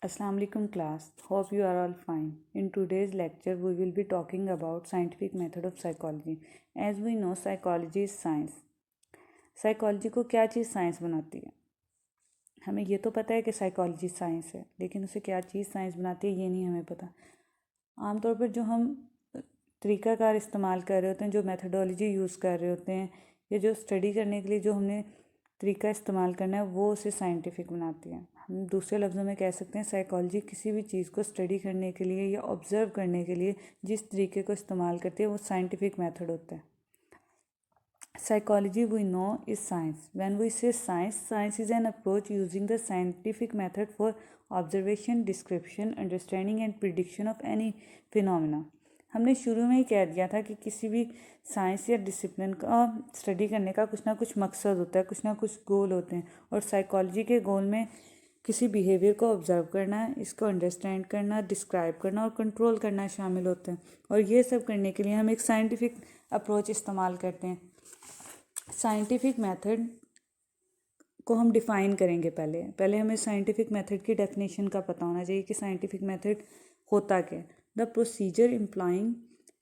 Assalamu alaikum class. Hope you are all fine. In today's lecture, we will be talking about scientific method of psychology. As we know, psychology is science. Psychology को क्या चीज़ science बनाती है? हमें ये तो पता है कि साइकोलॉजी साइंस है, लेकिन उसे क्या चीज़ साइंस बनाती है ये नहीं हमें पता। आमतौर पर जो हम तरीक़ाकार इस्तेमाल कर रहे होते हैं, जो मेथडोलॉजी यूज़ कर रहे होते हैं, या जो स्टडी करने के लिए जो हमने तरीका इस्तेमाल करना है, वो उसे साइंटिफिक बनाती है। हम दूसरे लफ्ज़ों में कह सकते हैं साइकोलॉजी किसी भी चीज़ को स्टडी करने के लिए या ऑब्ज़र्व करने के लिए जिस तरीके को इस्तेमाल करती है वो साइंटिफिक मेथड होता है। Psychology we know is science. When we say science, science is an approach using the scientific method for observation, description, understanding and prediction of any phenomena. हमने शुरू में ही कह दिया था कि किसी भी साइंस या डिसिप्लिन का स्टडी करने का कुछ ना कुछ मकसद होता है, कुछ ना कुछ गोल होते हैं, और साइकोलॉजी के गोल में किसी बिहेवियर को ऑब्जर्व करना, इसको अंडरस्टैंड करना, डिस्क्राइब करना और कंट्रोल करना शामिल होते हैं। और ये सब करने के लिए हम एक साइंटिफिक अप्रोच इस्तेमाल करते हैं। साइंटिफिक मेथड को हम डिफ़ाइन करेंगे। पहले हमें साइंटिफिक मेथड की डेफिनेशन का पता होना चाहिए कि साइंटिफिक मेथड होता क्या है। The procedure implying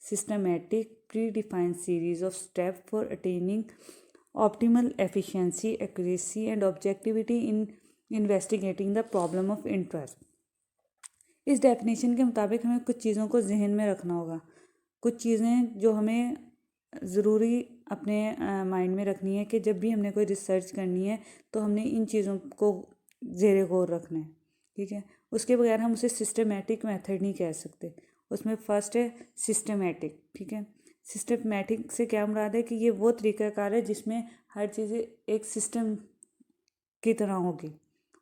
systematic pre defined series of step for attaining optimal efficiency, accuracy and objectivity in investigating the problem of interest. इस डेफिनेशन के मुताबिक हमें कुछ चीज़ों को जहन में रखना होगा। कुछ चीज़ें जो हमें ज़रूरी अपने माइंड में रखनी है कि जब भी हमने कोई रिसर्च करनी है तो हमने इन चीज़ों को ज़ेरे गौर रखना है, ठीक है। उसके बगैर हम उसे सिस्टमेटिक मेथड नहीं कह सकते। उसमें फ़र्स्ट है सिस्टमेटिक, ठीक है। सिस्टमेटिक से क्या मुराद है कि ये वो तरीक़ाकार है जिसमें हर चीज़ एक सिस्टम की तरह होगी,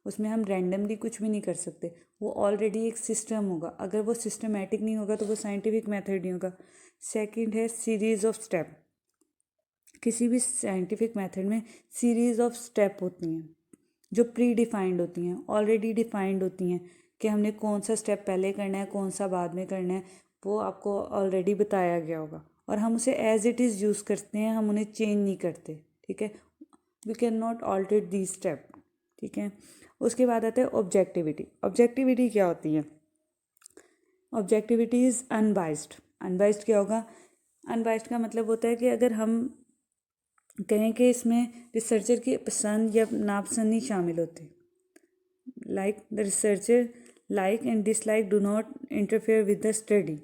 उसमें हम रैंडमली कुछ भी नहीं कर सकते, वो ऑलरेडी एक सिस्टम होगा। अगर वो सिस्टमेटिक नहीं होगा तो वो साइंटिफिक मेथड नहीं होगा। सेकंड है सीरीज़ ऑफ स्टेप। किसी भी साइंटिफिक मेथड में सीरीज़ ऑफ स्टेप होती हैं जो प्री डिफाइंड होती हैं, ऑलरेडी डिफाइंड होती हैं कि हमने कौन सा स्टेप पहले करना है, कौन सा बाद में करना है, वो आपको ऑलरेडी बताया गया होगा और हम उसे एज इट इज़ यूज़ करते हैं, हम उन्हें चेंज नहीं करते, ठीक है। We can not alter the step, ठीक है। उसके बाद आता है ऑब्जेक्टिविटी। ऑब्जेक्टिविटी क्या होती है? Objectivity is unbiased. अनबाइस्ड क्या होगा? अनबाइस्ड का मतलब होता है कि अगर हम कहें कि इसमें रिसर्चर की पसंद या नापसंद नहीं शामिल होती, like the researcher like and dislike do not interfere with the study.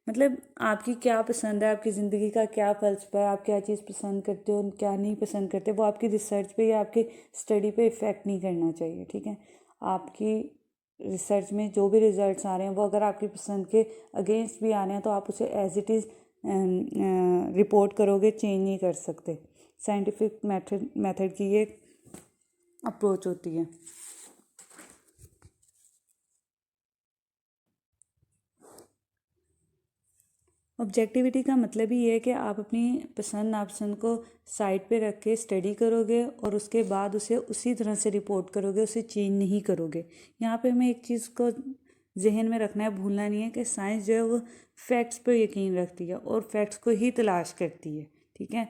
मतलब आपकी क्या पसंद है, आपकी ज़िंदगी का क्या फ़लसफ़ा है, आप क्या चीज़ पसंद करते हो, क्या नहीं पसंद करते, वो आपकी रिसर्च पे या आपकी स्टडी पे इफ़ेक्ट नहीं करना चाहिए, ठीक है। आपकी रिसर्च में जो भी रिज़ल्ट्स आ रहे हैं वो अगर आपकी पसंद के अगेंस्ट भी आ रहे हैं तो आप उसे एज इट इज़ रिपोर्ट करोगे, चेंज नहीं कर सकते। साइंटिफिक मेथड की ये अप्रोच होती है। ऑब्जेक्टिविटी का मतलब ही है कि आप अपनी पसंद नापसंद को साइड पे रख के स्टडी करोगे और उसके बाद उसे उसी तरह से रिपोर्ट करोगे, उसे चेंज नहीं करोगे। यहाँ पे हमें एक चीज़ को जहन में रखना है, भूलना नहीं है कि साइंस जो है वो फैक्ट्स पर यकीन रखती है और फैक्ट्स को ही तलाश करती है, ठीक है।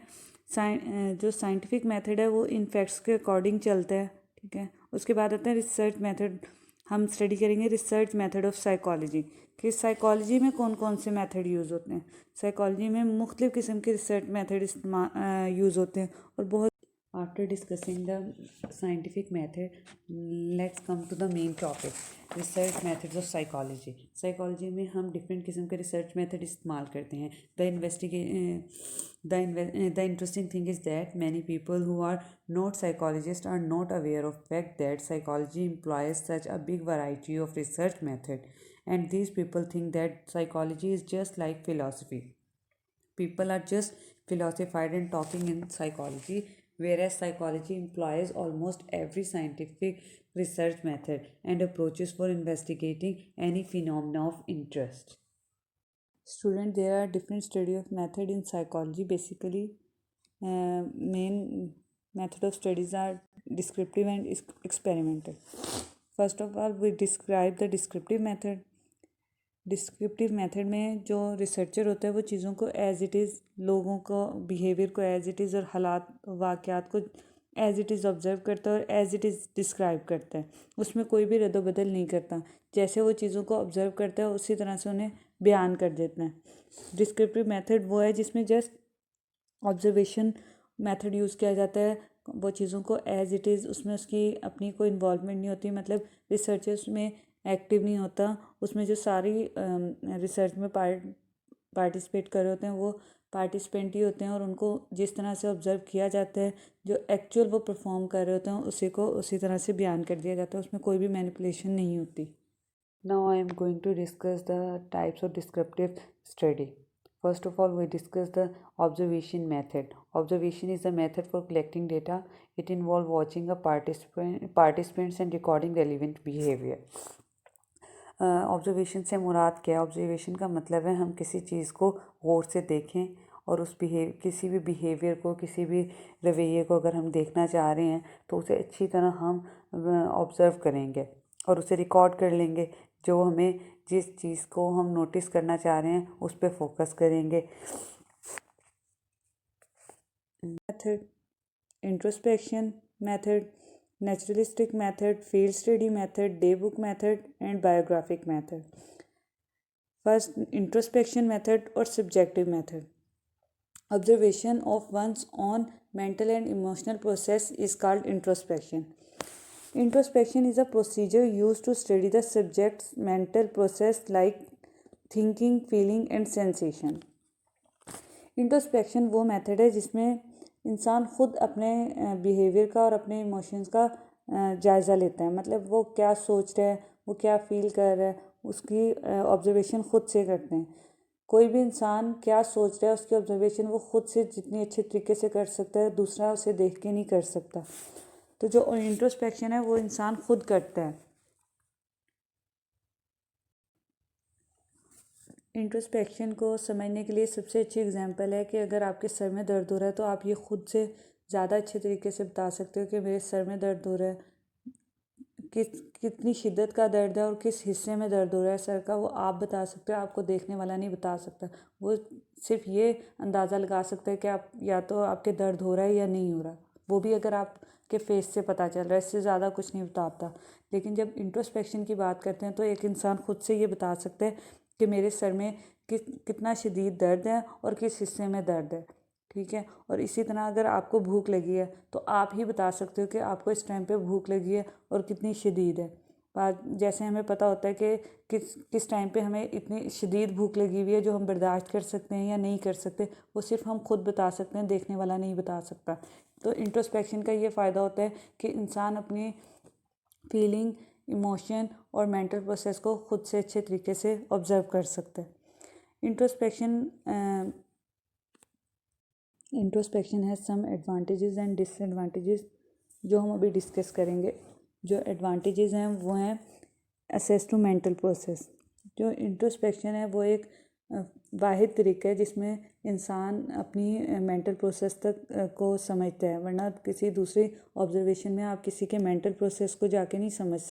जो साइंटिफिक मेथड है वो इन फैक्ट्स के अकॉर्डिंग चलता है, ठीक है। उसके बाद आता है रिसर्च मेथड। हम स्टडी करेंगे रिसर्च मेथड ऑफ साइकोलॉजी कि साइकोलॉजी में कौन कौन से मेथड यूज़ होते हैं। साइकोलॉजी में मुख्तलिफ़ किस्म के रिसर्च मेथड यूज़ होते हैं और बहुत। After discussing the scientific method, let's come to the main topic research methods of psychology. Psychology में हम डिफरेंट किस्म के रिसर्च मेथड इस्तेमाल करते हैं। The interesting thing is that many people who are not psychologists are not aware of fact that psychology employs such a big variety of research method, and these people think that psychology is just like philosophy. People are just philosophizing and talking in psychology, whereas psychology employs almost every scientific research method and approaches for investigating any phenomena of interest. Student, there are different study of method in psychology. Basically, main method of studies are descriptive and experimental. First of all, we describe the descriptive method. Descriptive method में जो researcher होता है वो चीज़ों को as it is, लोगों को behaviour को एज इट इज़ और हालात वाक़यात को एज इट इज़ ऑब्जर्व करता है और एज इट इज़ डिस्क्राइब करता है, उसमें कोई भी रद्दोबदल नहीं करता, जैसे वो चीज़ों को ऑब्जर्व करता है उसी तरह से उन्हें बयान कर देता है। डिस्क्रिप्टिव मेथड वो है जिसमें जस्ट ऑब्जर्वेशन मेथड यूज़ किया जाता है, वो चीज़ों को एज इट इज़, उसमें उसकी अपनी कोई इन्वॉल्वमेंट नहीं होती, मतलब रिसर्चर्स में एक्टिव नहीं होता, उसमें जो सारी रिसर्च में पार्टिसिपेट कर रहे होते हैं वो पार्टिसिपेंट ही होते हैं और उनको जिस तरह से ऑब्जर्व किया जाता है, जो एक्चुअल वो परफॉर्म कर रहे होते हैं उसी को उसी तरह से बयान कर दिया जाता है, उसमें कोई भी मैनिपुलेशन नहीं होती। Now I am going to discuss the types of descriptive study. First of all, we discuss the observation method. Observation is a method for collecting data. It involves watching a participants and recording relevant behavior. Observation से मुराद क्या है? Observation का मतलब है हम किसी चीज़ को गौर से देखें और उस किसी भी बिहेवियर को, किसी भी रवैये को अगर हम देखना चाह रहे हैं तो उसे अच्छी तरह हम ऑब्ज़र्व करेंगे और उसे रिकॉर्ड कर लेंगे। जो हमें जिस चीज़ को हम नोटिस करना चाह रहे हैं उस पर फोकस करेंगे। Method, introspection method, naturalistic method, field study method, daybook method and biographic method. First, introspection method or subjective method. Observation of one's own mental and emotional process is called introspection. Introspection is a procedure used to study the subject's mental process like thinking, feeling and sensation. Introspection वो method है जिसमें इंसान खुद अपने behaviour का और अपने emotions का जायज़ा लेता है, मतलब वो क्या सोच रहा है, वो क्या फील कर रहा है, उसकी ऑब्जर्वेशन खुद से करते हैं। कोई भी इंसान क्या सोच रहा है उसकी ऑब्जर्वेशन वो खुद से जितनी अच्छे तरीके से कर सकता है, दूसरा उसे देख के नहीं कर सकता। तो जो इंट्रोस्पेक्शन है वो इंसान खुद करता है। इंट्रोस्पेक्शन को समझने के लिए सबसे अच्छी एग्जांपल है कि अगर आपके सर में दर्द हो रहा है तो आप ये खुद से ज़्यादा अच्छे तरीके से बता सकते हो कि मेरे सर में दर्द हो रहा है, कितनी शिद्दत का दर्द है और किस हिस्से में दर्द हो रहा है सर का, वो आप बता सकते हो, आपको देखने वाला नहीं बता सकता। वो सिर्फ ये अंदाज़ा लगा सकता है कि आप या तो आपके दर्द हो रहा है या नहीं हो रहा, वो भी अगर आपके फेस से पता चल रहा है, इससे ज़्यादा कुछ नहीं बताता। लेकिन जब इंट्रोस्पेक्शन की बात करते हैं तो एक इंसान खुद से ये बता सकता है कि मेरे सर में कितना शदीद दर्द है और किस हिस्से में दर्द है, ठीक है। और इसी तरह अगर आपको भूख लगी है तो आप ही बता सकते हो कि आपको इस टाइम पे भूख लगी है और कितनी शदीद है। बात जैसे हमें पता होता है कि किस टाइम पे हमें इतनी शदीद भूख लगी हुई है जो हम बर्दाश्त कर सकते हैं या नहीं कर सकते, वो सिर्फ हम खुद बता सकते हैं, देखने वाला नहीं बता सकता। तो इंट्रोस्पेक्शन का ये फ़ायदा होता है कि इंसान अपनी फीलिंग, इमोशन और मेंटल प्रोसेस को खुद से अच्छे तरीके से ऑब्जर्व कर सकता है। Introspection has some advantages and disadvantages जो हम अभी डिस्कस करेंगे। जो एडवांटेजेस हैं वो हैं असेस टू मेंटल प्रोसेस। जो इंट्रोस्पेक्शन है वो एक वाहिद तरीका है जिसमें इंसान अपनी मेंटल प्रोसेस तक को समझता है, वरना किसी दूसरी ऑब्जर्वेशन में आप किसी के मेंटल प्रोसेस को जाके नहीं समझ सकते।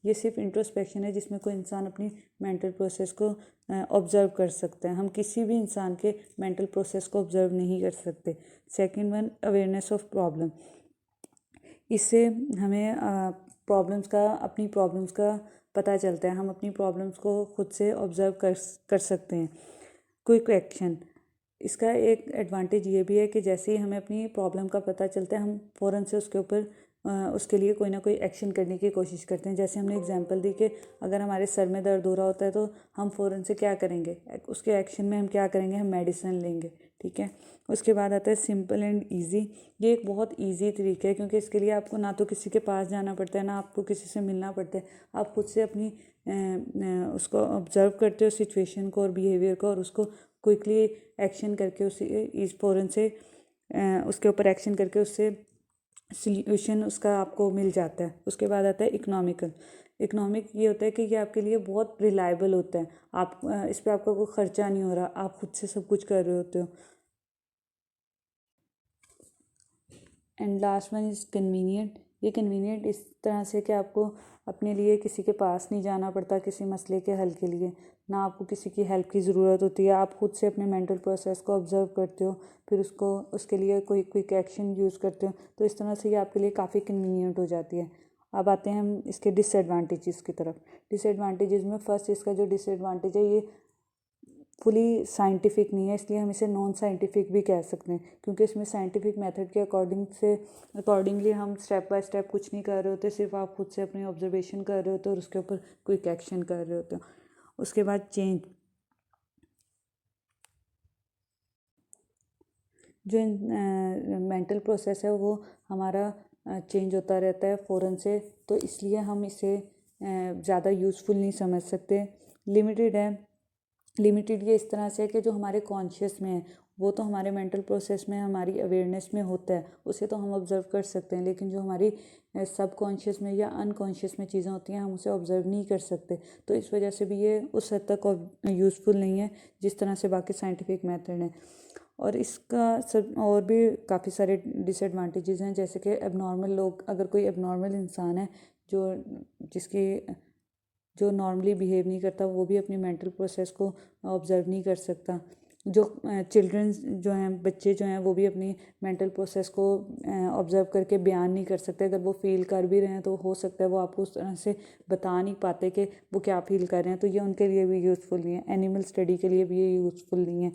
ये सिर्फ इंट्रोस्पेक्शन है जिसमें कोई इंसान अपनी मेंटल प्रोसेस को ऑब्जर्व कर सकता है। हम किसी भी इंसान के मेंटल प्रोसेस को ऑब्जर्व नहीं कर सकते। Second one, awareness of problem. इससे हमें अपनी प्रॉब्लम्स का पता चलता है, हम अपनी प्रॉब्लम्स को खुद से ऑब्जर्व कर सकते हैं। क्विक एक्शन, इसका एक एडवांटेज ये भी है कि जैसे ही हमें अपनी प्रॉब्लम का पता चलता है हम फ़ौरन से उसके ऊपर उसके लिए कोई ना कोई एक्शन करने की कोशिश करते हैं। जैसे हमने एग्जांपल दी कि अगर हमारे सर में दर्द हो रहा होता है तो हम फ़ौरन से क्या करेंगे, उसके एक्शन में हम क्या करेंगे, हम मेडिसिन लेंगे, ठीक है। उसके बाद आता है सिंपल एंड ईजी। ये एक बहुत ईजी तरीका है क्योंकि इसके लिए आपको ना तो किसी के पास जाना पड़ता है, ना आपको किसी से मिलना पड़ता है। आप खुद से अपनी उसको ऑब्ज़र्व करते हो सिचुएशन को और बिहेवियर को, और उसको क्विकली एक्शन करके उसी फ़ौरन से उसके ऊपर एक्शन करके उससे सल्यूशन उसका आपको मिल जाता है। उसके बाद आता है इकोनॉमिक ये होता है कि ये आपके लिए बहुत रिलायबल होता है। आप इस पर आपका कोई ख़र्चा नहीं हो रहा, आप खुद से सब कुछ कर रहे होते हो। And last one is convenient. ये कन्वीनियंट इस तरह से कि आपको अपने लिए किसी के पास नहीं जाना पड़ता किसी मसले के हल के लिए, ना आपको किसी की हेल्प की ज़रूरत होती है। आप खुद से अपने मेंटल प्रोसेस को ऑब्जर्व करते हो, फिर उसको उसके लिए कोई क्विक एक्शन यूज़ करते हो, तो इस तरह से ये आपके लिए काफ़ी कन्वीनियंट हो जाती है। अब आते हैं हम इसके डिसएडवांटेजेस की तरफ। डिसएडवांटेजेस में फर्स्ट इसका जो डिसएडवांटेज है, ये फुली साइंटिफिक नहीं है, इसलिए हम इसे नॉन साइंटिफिक भी कह सकते हैं, क्योंकि इसमें साइंटिफिक मेथड के अकॉर्डिंगली हम स्टेप बाय स्टेप कुछ नहीं कर रहे होते, सिर्फ आप खुद से अपनी ऑब्जर्वेशन कर रहे होते हो और उसके ऊपर क्विक एक्शन कर रहे होते हो। उसके बाद चेंज, जो मेंटल प्रोसेस है वो हमारा चेंज होता रहता है फ़ौरन से, तो इसलिए हम इसे ज़्यादा यूज़फुल नहीं समझ सकते। लिमिटेड है, लिमिटेड ये इस तरह से है कि जो हमारे कॉन्शियस में है वो तो हमारे मेंटल प्रोसेस में हमारी अवेयरनेस में होता है, उसे तो हम ऑब्ज़र्व कर सकते हैं, लेकिन जो हमारी सब कॉन्शियस में या अनकॉन्शियस में चीज़ें होती हैं हम उसे ऑब्ज़र्व नहीं कर सकते, तो इस वजह से भी ये उस हद तक यूज़फुल नहीं है जिस तरह से बाकी साइंटिफिक मेथड हैं। और इसका सब और भी काफ़ी सारे डिसएडवांटेजेस हैं, जैसे कि एबनॉर्मल लोग, अगर कोई एबनॉर्मल इंसान है जो जिसकी जो नॉर्मली बिहेव नहीं करता, वो भी अपनी मेंटल प्रोसेस को ऑब्ज़र्व नहीं कर सकता। जो चिल्ड्रंस जो हैं, बच्चे जो हैं, वो भी अपनी मेंटल प्रोसेस को ऑब्ज़र्व करके बयान नहीं कर सकते। अगर वो फ़ील कर भी रहे हैं तो हो सकता है वो आपको उस तरह से बता नहीं पाते कि वो क्या फ़ील कर रहे हैं, तो ये उनके लिए भी यूज़फुल नहीं है। एनिमल स्टडी के लिए भी ये यूज़फुल नहीं है।